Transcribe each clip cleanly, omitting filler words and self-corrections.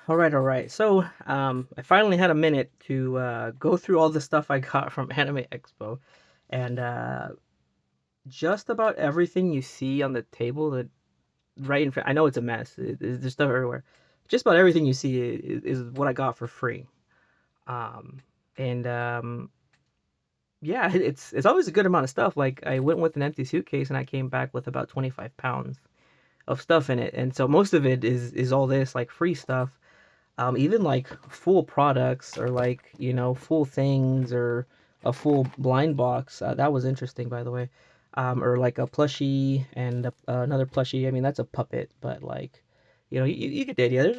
All right. So, I finally had a minute to go through all the stuff I got from Anime Expo, and just about everything you see on the table that right in front. I know it's a mess. There's stuff everywhere. Just about everything you see is what I got for free. Um, and yeah, it's always a good amount of stuff. Like I went with an empty suitcase and I came back with about 25 pounds of stuff in it, and so most of it is all this like free stuff. Even like full products or like full things or a full blind box, that was interesting, by the way. Or like a plushie and another plushie. I mean, that's a puppet, but like you get the idea.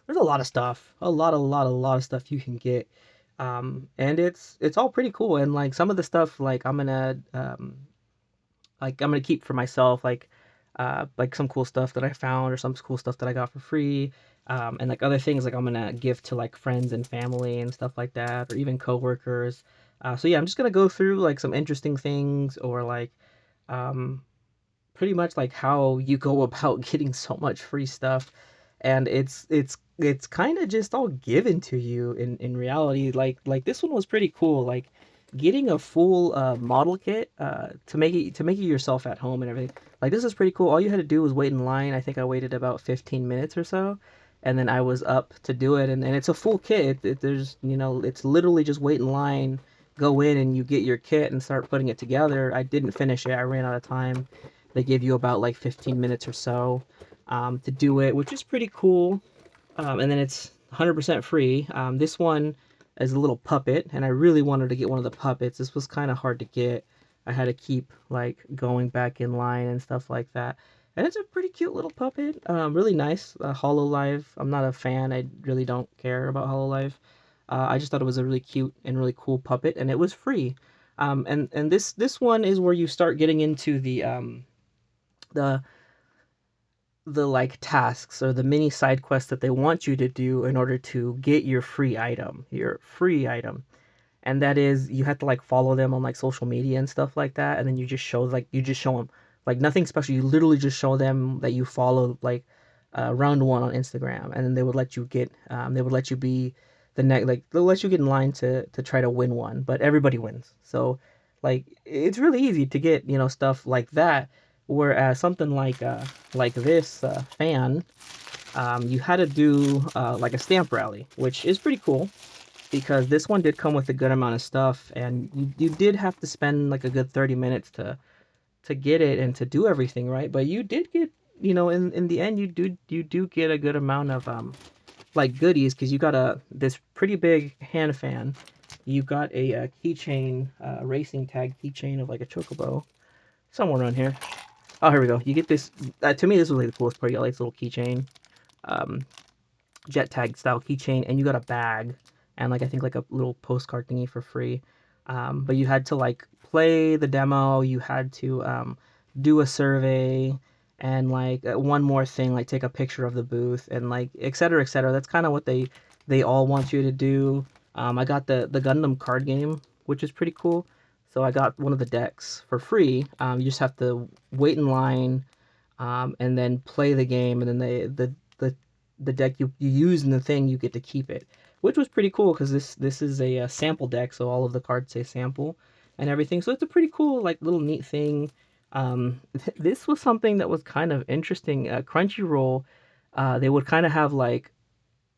There's a lot of stuff, a lot of stuff you can get. And it's all pretty cool. And like some of the stuff, I'm gonna keep for myself, like some cool stuff that I found or some cool stuff that I got for free, and like other things like I'm gonna give to like friends and family and stuff like that, or even coworkers. So yeah, I'm just gonna go through like some interesting things, or like um, pretty much like how you go about getting so much free stuff, and it's kind of just all given to you in reality. Like this one was pretty cool. Like getting a full model kit to make it yourself at home and everything. Like this is pretty cool. All you had to do was wait in line. I think I waited about 15 minutes or so, and then I was up to do it. And it's a full kit. There's it's literally just wait in line, go in, and you get your kit and start putting it together. I didn't finish it. I ran out of time. They give you about like 15 minutes or so to do it, which is pretty cool. And then it's 100% free. This one is a little puppet, and I really wanted to get one of the puppets. This was kind of hard to get. I had to keep like going back in line and stuff like that. And it's a pretty cute little puppet. Really nice. Hololive. I'm not a fan. I really don't care about Hololive. I just thought it was a really cute and really cool puppet, and it was free. And this one is where you start getting into the like tasks or the mini side quests that they want you to do in order to get your free item. And that is you have to like follow them on like social media and stuff like that, and then you just show them like nothing special. You literally just show them that you follow like round one on Instagram, and then they would let you be the next, like they'll let you get in line to try to win one, but everybody wins. So like it's really easy to get stuff like that. Whereas something like this fan, you had to do like a stamp rally, which is pretty cool because this one did come with a good amount of stuff, and you did have to spend like a good 30 minutes to get it and to do everything right. But you did get, in the end, you do get a good amount of like goodies, because you got this pretty big hand fan. You got a keychain, racing tag keychain of like a chocobo somewhere around here. Oh, here we go. You get this. To me, this was like the coolest part. You got like this little keychain, um, jet tag style keychain, and you got a bag and like I think like a little postcard thingy for free. But you had to like play the demo. You had to do a survey and like one more thing, like take a picture of the booth and like et cetera, et cetera. That's kind of what they all want you to do. I got the Gundam card game, which is pretty cool. So I got one of the decks for free. You just have to wait in line, and then play the game, and then the deck you use in the thing, you get to keep it, which was pretty cool because this is a sample deck, so all of the cards say sample and everything. So it's a pretty cool like little neat thing. This was something that was kind of interesting. Crunchyroll, they would kind of have like,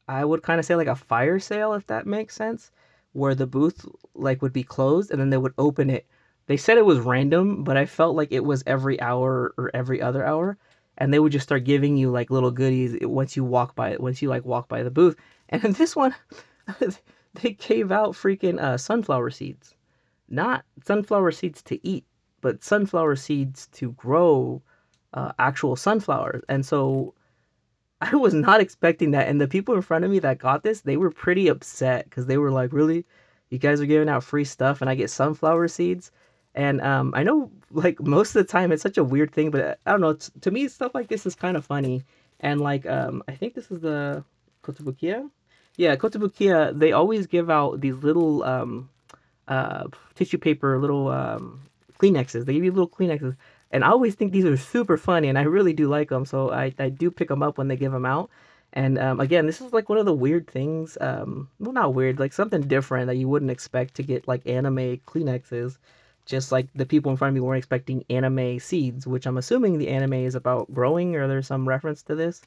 I would kind of say like a fire sale, if that makes sense, where the booth like would be closed and then they would open it. They said it was random, but I felt like it was every hour or every other hour, and they would just start giving you like little goodies once you like walk by the booth. And in this one, they gave out freaking sunflower seeds, not sunflower seeds to eat, but sunflower seeds to grow actual sunflowers. And so I was not expecting that. And the people in front of me that got this, they were pretty upset because they were like, really? You guys are giving out free stuff and I get sunflower seeds? And I know like most of the time it's such a weird thing, but I don't know. To me, stuff like this is kind of funny. And like, I think this is the Kotobukiya. Yeah, Kotobukiya, they always give out these little tissue paper, little Kleenexes. They give you little Kleenexes, and I always think these are super funny, and I really do like them. So I do pick them up when they give them out. And again, this is like one of the weird things. Well, not weird, like something different that you wouldn't expect to get like anime Kleenexes. Just like the people in front of me weren't expecting anime seeds, which I'm assuming the anime is about growing, or there's some reference to this.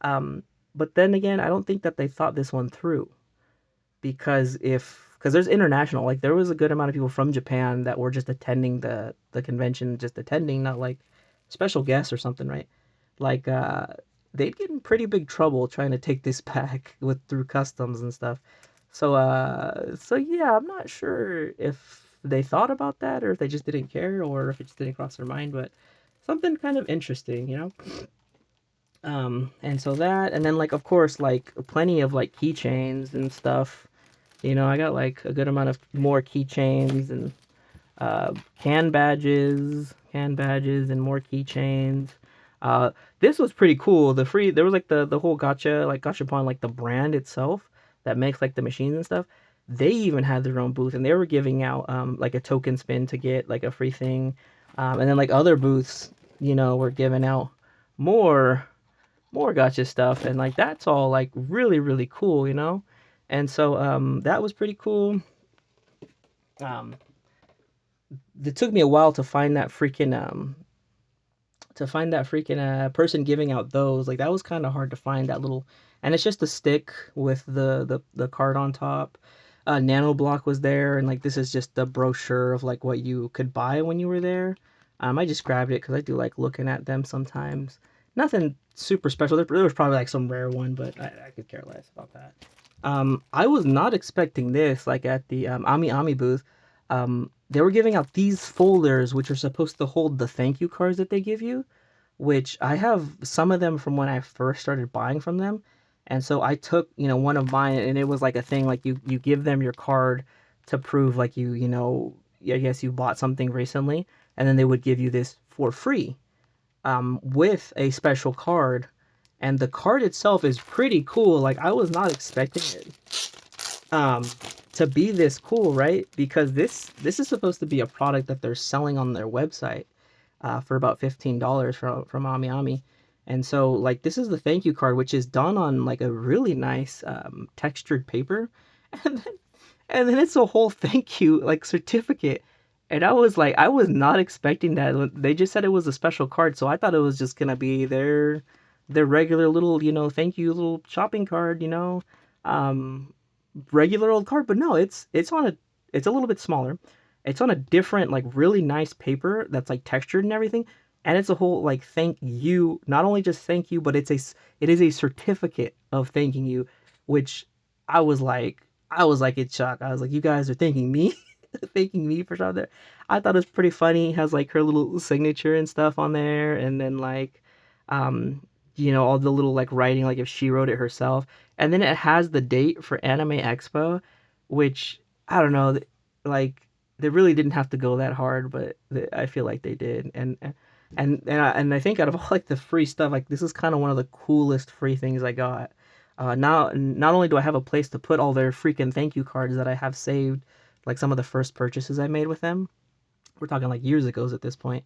Um, but then again, I don't think that they thought this one through because there's international, like there was a good amount of people from Japan that were just attending the convention, just attending, not like special guests or something, right? Like they'd get in pretty big trouble trying to take this back with through customs and stuff. So yeah, I'm not sure if they thought about that or if they just didn't care or if it just didn't cross their mind, but something kind of interesting, you know? And so that, and then like of course like plenty of like keychains and stuff. You know, I got like a good amount of more keychains and can badges, and more keychains. Uh, this was pretty cool. The free there was like the whole gachapon, like the brand itself that makes like the machines and stuff. They even had their own booth, and they were giving out like a token spin to get like a free thing, and then like other booths, you know, were giving out more gotcha stuff, and like that's all like really cool, you know. And so that was pretty cool. um it took me a while to find that freaking person giving out those. Like that was kind of hard to find that little, and it's just a stick with the card on top. Nano Block was there, and like this is just the brochure of like what you could buy when you were there. I just grabbed it because I do like looking at them sometimes. Nothing super special. There was probably like some rare one, but I could care less about that. I was not expecting this. Like at the Ami Ami booth, they were giving out these folders, which are supposed to hold the thank you cards that they give you, which I have some of them from when I first started buying from them. And so I took, you know, one of mine, and it was like a thing like you give them your card to prove like you know, I guess you bought something recently, and then they would give you this for free with a special card. And the card itself is pretty cool. Like I was not expecting it um to be this cool, right? Because this is supposed to be a product that they're selling on their website for about $15 from Ami Ami. And so like this is the thank you card, which is done on like a really nice textured paper. And then and then it's a whole thank you like certificate. And I was like, I was not expecting that. They just said it was a special card, so I thought it was just gonna be their regular little, you know, thank you little shopping card, you know, um, regular old card. But no, it's a little bit smaller. It's on a different like really nice paper that's like textured and everything, and it's a whole like thank you. Not only just thank you, but it is a certificate of thanking you, which I was like I was like in shock. I was like, you guys are thanking me, thanking me for something. I thought it was pretty funny. It has like her little signature and stuff on there, and then like, um, you know, all the little like writing, like if she wrote it herself, and then it has the date for Anime Expo, which I don't know, like they really didn't have to go that hard, but I feel like they did, and I think out of all like the free stuff, like this is kind of one of the coolest free things I got. Now, not only do I have a place to put all their freaking thank you cards that I have saved, like some of the first purchases I made with them. We're talking like years ago at this point,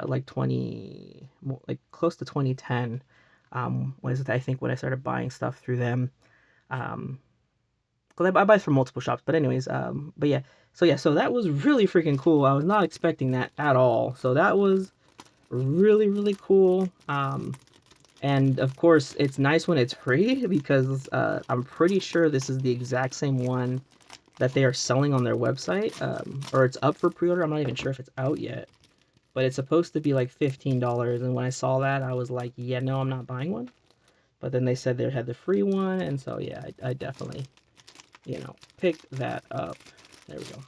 like 20, like close to 2010. Was I think when I started buying stuff through them. Um, because I buy from multiple shops. But anyways, but yeah, so that was really freaking cool. I was not expecting that at all. So that was really cool. And of course, it's nice when it's free because I'm pretty sure this is the exact same one that they are selling on their website, or it's up for pre-order. I'm not even sure if it's out yet, but it's supposed to be like $15. And when I saw that, I was like, yeah, no, I'm not buying one. But then they said they had the free one, and so yeah, I definitely, you know, picked that up. There we go.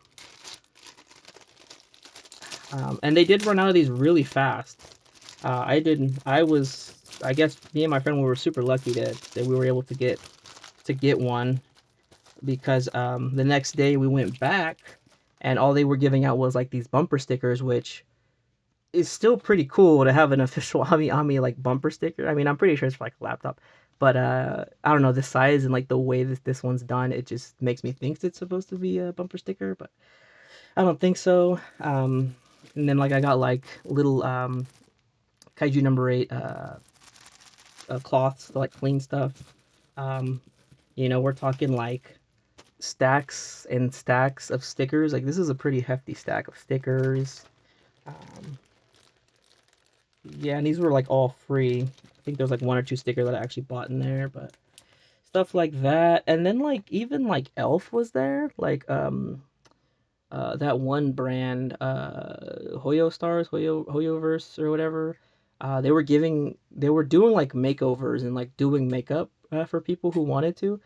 And they did run out of these really fast. I didn't. I was. I guess me and my friend we were super lucky that we were able to get one because the next day we went back and all they were giving out was like these bumper stickers, which is still pretty cool to have an official Ami Ami like bumper sticker. I mean, I'm pretty sure it's for like a laptop, but I don't know the size and like the way this one's done. It just makes me think it's supposed to be a bumper sticker, but I don't think so. And then like I got like little Kaiju number 8 cloths to like clean stuff. Um, we're talking like stacks and stacks of stickers. Like this is a pretty hefty stack of stickers. Um, yeah, and these were like all free. I think there was like one or two stickers that I actually bought in there, but stuff like that. And then like even like Elf was there, like that one brand, Hoyo Stars, Hoyoverse or whatever. They were doing like makeovers and like doing makeup for people who wanted to,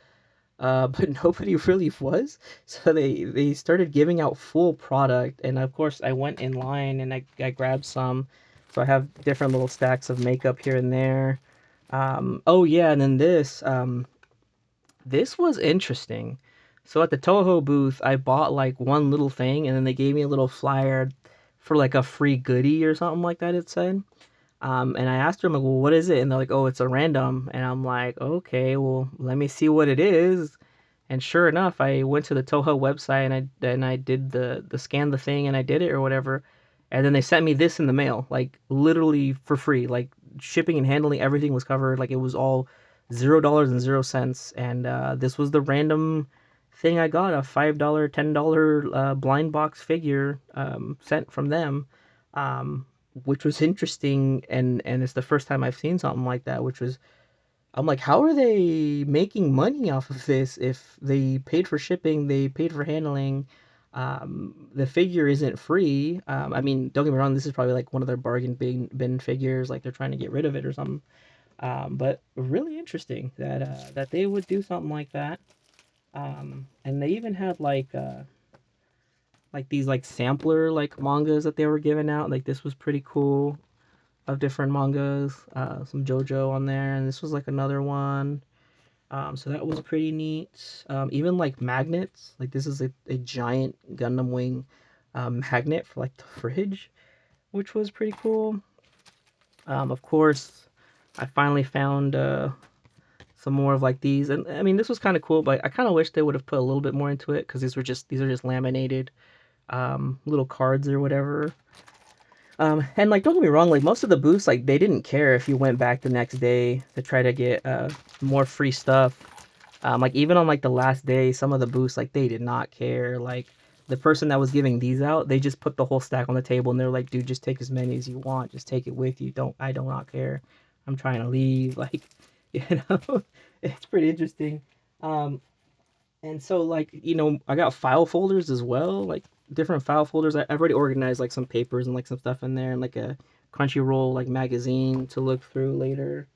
but nobody really was. So they started giving out full product, and of course I went in line and I grabbed some. So I have different little stacks of makeup here and there. Oh yeah, and then this was interesting. So at the Toho booth, I bought like one little thing, and then they gave me a little flyer for like a free goodie or something like that. It said. And I asked them like, well, what is it? And they're like, oh, it's a random. And I'm like, okay, well, let me see what it is. And sure enough, I went to the Toho website and I did the scan the thing and I did it or whatever. And then they sent me this in the mail, like literally for free. Like shipping and handling, everything was covered. Like it was all $0 and 0 cents. And this was the random thing I got, a $5, $10 blind box figure sent from them. Um, which was interesting, and it's the first time I've seen something like that, which was I'm like, how are they making money off of this if they paid for shipping, they paid for handling, the figure isn't free. I mean, don't get me wrong, this is probably like one of their bargain bin figures, like they're trying to get rid of it or something. But really interesting that they would do something like that. And they even had like these like sampler like mangas that they were giving out. Like this was pretty cool of different mangas, some JoJo on there, and this was like another one. So that was pretty neat. Even like magnets, like this is a giant Gundam Wing magnet for like the fridge, which was pretty cool. Of course, I finally found some more of like these, and I mean this was kind of cool, but I kind of wish they would have put a little bit more into it because these are just laminated little cards or whatever. And like, don't get me wrong, like most of the booths, like they didn't care if you went back the next day to try to get more free stuff. Like even on like the last day, some of the booths, like they did not care. Like the person that was giving these out, they just put the whole stack on the table and they're like, dude, just take as many as you want, just take it with you. I do not care. I'm trying to leave. Like, you know, it's pretty interesting. Um, and so like, I got file folders as well, like different file folders. I've already organized like some papers and like some stuff in there and like a Crunchyroll like magazine to look through later.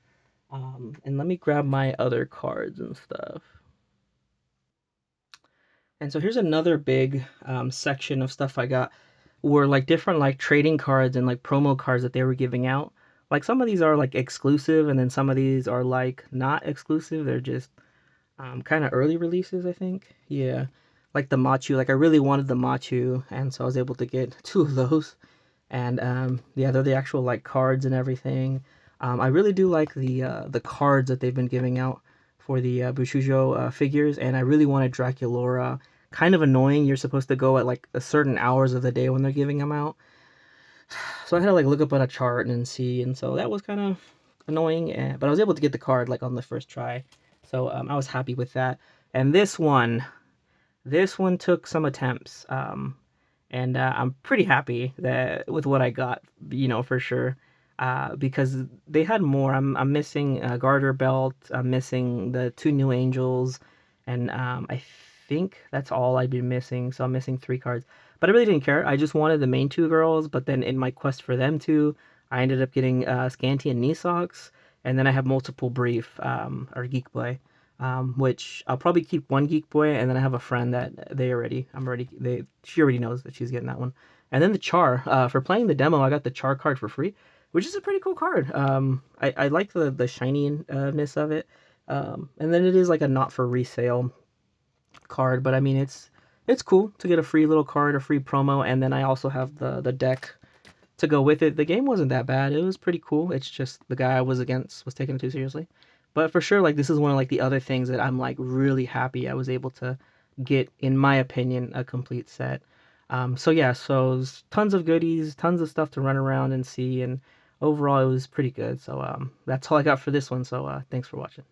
And let me grab my other cards and stuff. And so here's another big section of stuff I got were like different like trading cards and like promo cards that they were giving out. Like some of these are like exclusive and then some of these are like not exclusive. They're just kind of early releases, I think. Yeah, like the Machu. Like I really wanted the Machu, and so I was able to get two of those. And yeah, they're the actual like cards and everything. I really do like the cards that they've been giving out for the Bushujo figures, and I really wanted Draculaura. Kind of annoying. You're supposed to go at like a certain hours of the day when they're giving them out. So I had to like look up on a chart and see, and so that was kind of annoying. But I was able to get the card like on the first try, so I was happy with that. And this one took some attempts, and I'm pretty happy that with what I got, for sure. Because they had more. I'm missing a garter belt. I'm missing the two new angels, and I think that's all I've been missing. So I'm missing three cards. But I really didn't care. I just wanted the main two girls. But then in my quest for them two, I ended up getting Scanty and Nisox, and then I have multiple brief or Geek Boy, which I'll probably keep one Geek Boy, and then I have a friend that she already knows that she's getting that one. And then the Char, for playing the demo, I got the Char card for free, which is a pretty cool card. I like the shininess of it. And then it is like a not for resale card, but I mean it's cool to get a free little card, a free promo, and then I also have the deck to go with it. The game wasn't that bad. It was pretty cool. It's just the guy I was against was taking it too seriously. But for sure, like this is one of like the other things that I'm like really happy I was able to get, in my opinion, a complete set. So yeah, so tons of goodies, tons of stuff to run around and see, and overall it was pretty good. So that's all I got for this one. So thanks for watching.